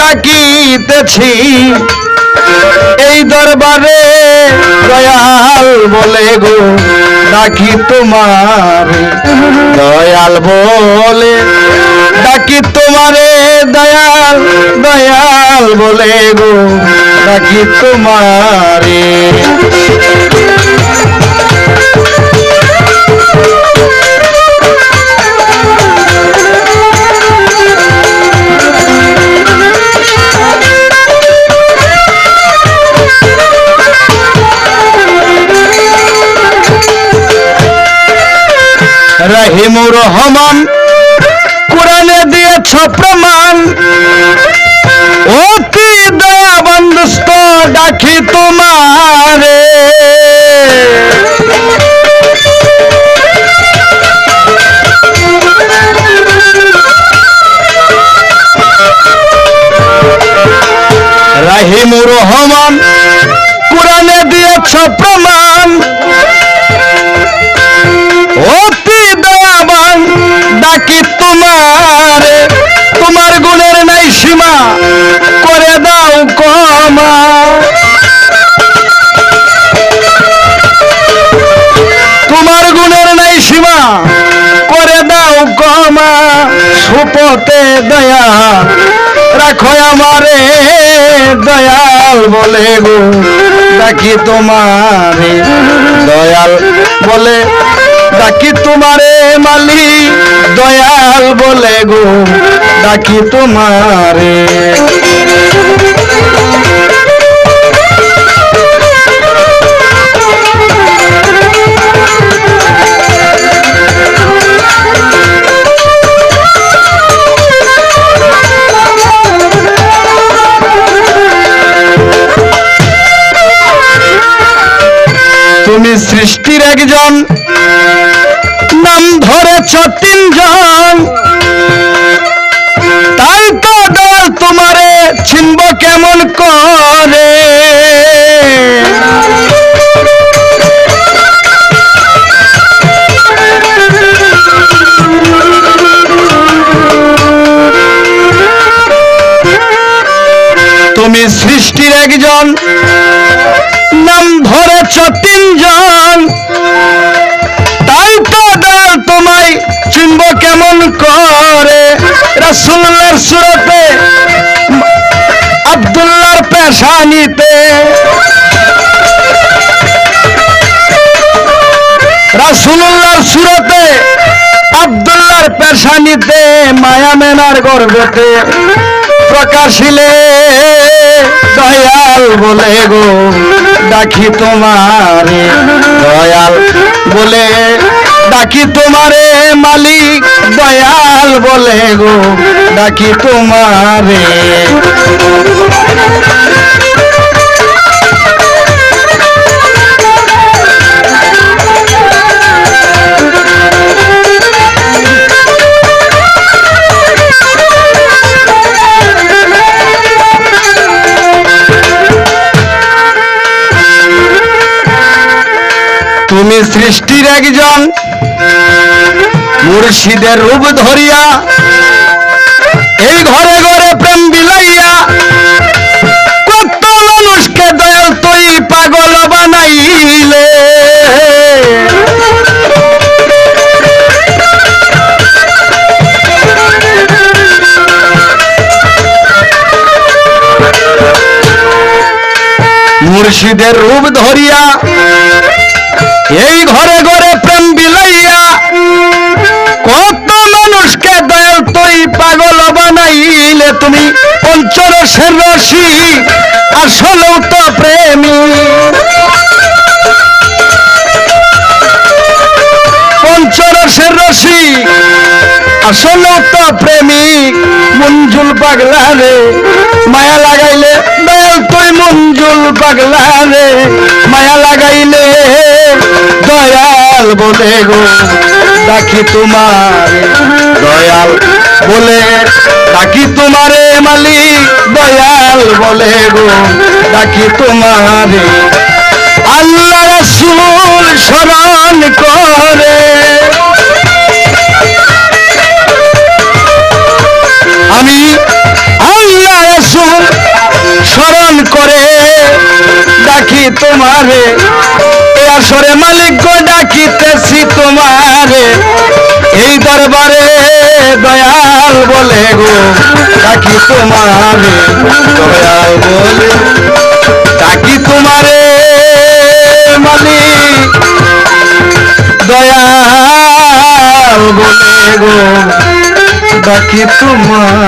ডাকিতেছি এই দরবারে দয়াল বলে গো ডাকি তোমার দয়াল বলে ডাকি তোমারে দয়াল দয়াল বলে গো ডাকি তোমারে রহিমুর রহমান কোরআনে দিয়েছ প্রমাণ অতি দয়াবন্ধুস্ত ডাকি তোমারে রহিমুর রহমান কোরআনে দিয়েছ প্রমাণ অতি দয়াবান ডাকি তোমারে তোমার গুণের নাই সীমা করে দাও ক্ষমা তোমার গুণের নাই সীমা করে দাও ক্ষমা সুপথে দয়া রাখো আমারে দয়াল বলে গো ডাকি তোমারে দয়াল বলে ডাকি তোমারে মালিক দয়াল বলে গো ডাকি তোমারে তুমি সৃষ্টির একজন নাম ধরেছ তিনজন তাই তো দয়াল তোমারে চিনব কেমন করে তুমি সৃষ্টির একজন নাম ধরেছ তিনজন তাই তো দয়াল তোমায় চিনব কেমন করে রাসূলুল্লাহর সুরতে আব্দুল্লাহর পেশানিতে রাসূলুল্লাহর সুরতে আব্দুল্লাহর পেশানিতে মায়া মেনার গর্ভেতে প্রকাশিলে দয়াল বলে গো ডাকি তোমারে দয়াল বলে ডাকি তোমারে মালিক দয়াল বলে গো ডাকি তোমারে তুমি সৃষ্টির একজন মুর্শিদের রূপ ধরিয়া এই ঘরে ঘরে প্রেম বিলাইয়া কত মানুষকে দয়াল তুই পাগল বানাইলে মুর্শিদের রূপ ধরিয়া এই ঘরে ঘরে প্রেম বিলাইয়া কত মানুষকে দয়াল তুই পাগল বানাইলে তুমি পঞ্চরসের রসি আসলেও তো প্রেমী পঞ্চরসের রসি আসলেও তো প্রেমিক মঞ্জুল পাগলা রে মায়া লাগাইলে দয়াল তুই মঞ্জুল পাগলা রে মায়া লাগাইলে দয়াল বলে গো ডাকি তোমারে দয়াল বলে ডাকি তোমারে মালিক দয়াল বলে গো ডাকি তোমারে আল্লাহ রাসূল স্মরণ করে আমি আল্লাহ রাসূল তোমারে এ আসরে মালিক গো ডাকিতেছি তোমারে এই দরবারে দয়াল বলে গো ডাকি তোমারে দয়াল বলে ডাকি তোমারে মালিক দয়াল বলে গো ডাকি তোমারে